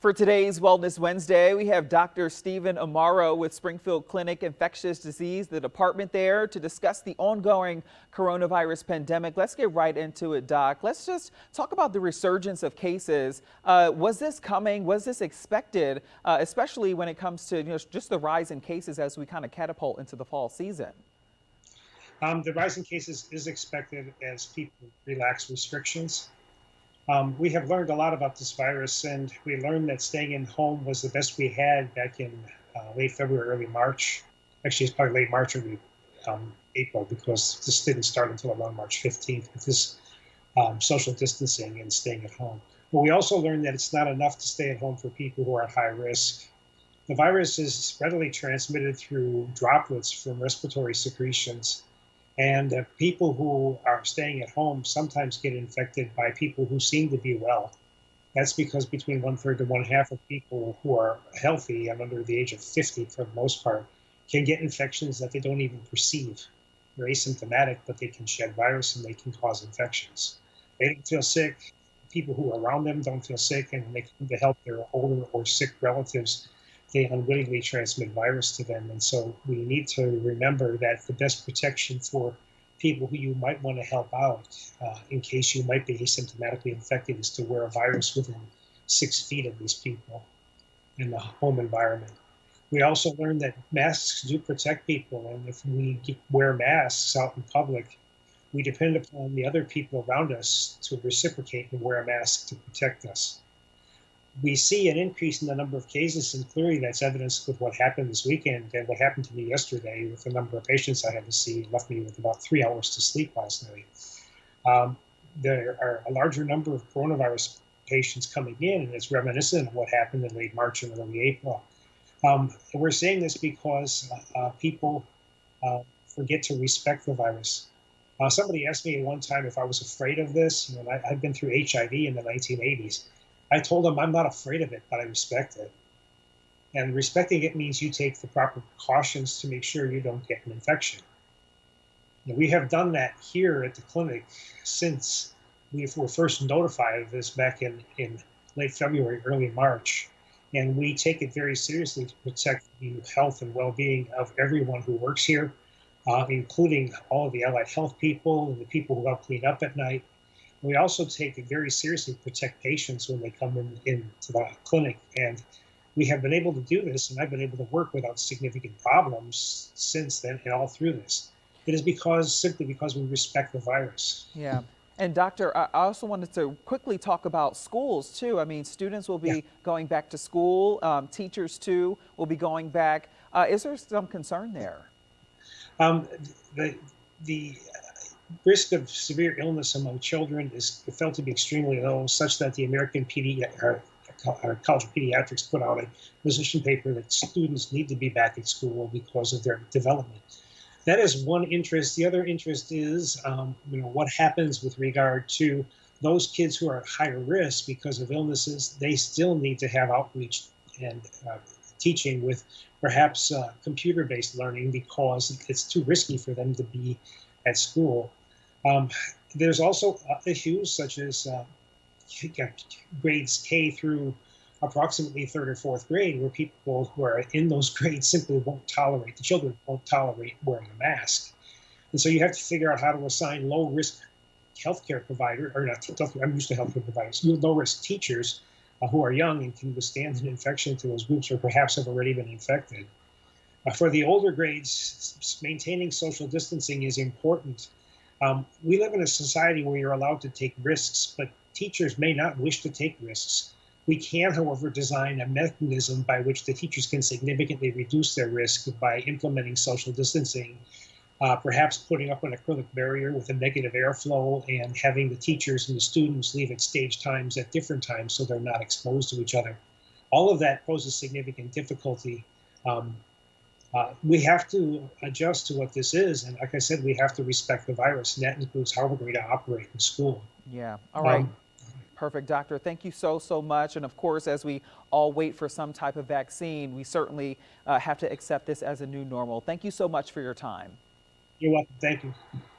For today's Wellness Wednesday, we have Dr. Stephen Amaro with Springfield Clinic Infectious Disease, the department there, to discuss the ongoing coronavirus pandemic. Let's get right into it, Doc. Let's just talk about the resurgence of cases. Was this coming? Was this expected, especially when it comes to just the rise in cases as we kind of catapult into the fall season? The rise in cases is expected as people relax restrictions. We have learned a lot about this virus, and we learned that staying in home was the best we had back in late February, early March. Actually, it's probably late March, early April, because this didn't start until around March 15th with this social distancing and staying at home. But we also learned that it's not enough to stay at home for people who are at high risk. The virus is readily transmitted through droplets from respiratory secretions. And people who are staying at home sometimes get infected by people who seem to be well. That's because between 1/3 to 1/2 of people who are healthy and under the age of 50, for the most part, can get infections that they don't even perceive. They're asymptomatic, but they can shed virus and they can cause infections. They don't feel sick. People who are around them don't feel sick, and when they come to help their older or sick relatives, they unwittingly transmit virus to them. And so we need to remember that the best protection for people who you might want to help out in case you might be asymptomatically infected is to wear a virus within 6 feet of these people in the home environment. We also learned that masks do protect people, and if we wear masks out in public, we depend upon the other people around us to reciprocate and wear a mask to protect us. We see an increase in the number of cases, and clearly that's evidenced with what happened this weekend and what happened to me yesterday with the number of patients I had to see. It left me with about 3 hours to sleep last night. There are a larger number of coronavirus patients coming in, and it's reminiscent of what happened in late March and early April. We're saying this because people forget to respect the virus. Somebody asked me at one time if I was afraid of this. I've been through HIV in the 1980s. I told them I'm not afraid of it, but I respect it. And respecting it means you take the proper precautions to make sure you don't get an infection. We have done that here at the clinic since we were first notified of this back in late February, early March. And we take it very seriously to protect the health and well-being of everyone who works here, including all of the allied health people and the people who help clean up at night. We also take it very seriously to protect patients when they come into the clinic. And we have been able to do this, and I've been able to work without significant problems since then and all through this. It is simply because we respect the virus. Yeah. And Doctor, I also wanted to quickly talk about schools too. I mean, students will be going back to school. Teachers too will be going back. Is there some concern there? The risk of severe illness among children is felt to be extremely low, such that the American College of Pediatrics put out a position paper that students need to be back at school because of their development. That is one interest. The other interest is what happens with regard to those kids who are at higher risk because of illnesses. They still need to have outreach and teaching with perhaps computer-based learning because it's too risky for them to be at school. There's also issues such as grades K through approximately 3rd or 4th grade, where people who are in those grades simply the children won't tolerate wearing a mask. And so you have to figure out how to assign low-risk healthcare providers, or not, I'm used to healthcare providers, low-risk teachers who are young and can withstand an infection to those groups or perhaps have already been infected. For the older grades, maintaining social distancing is important. We live in a society where you're allowed to take risks, but teachers may not wish to take risks. We can, however, design a mechanism by which the teachers can significantly reduce their risk by implementing social distancing, perhaps putting up an acrylic barrier with a negative airflow and having the teachers and the students leave at stage times at different times so they're not exposed to each other. All of that poses significant difficulty. We have to adjust to what this is. And like I said, we have to respect the virus, and that includes how we're going to operate in school. Yeah. All right. Perfect, Doctor. Thank you so much. And of course, as we all wait for some type of vaccine, we certainly have to accept this as a new normal. Thank you so much for your time. You're welcome. Thank you.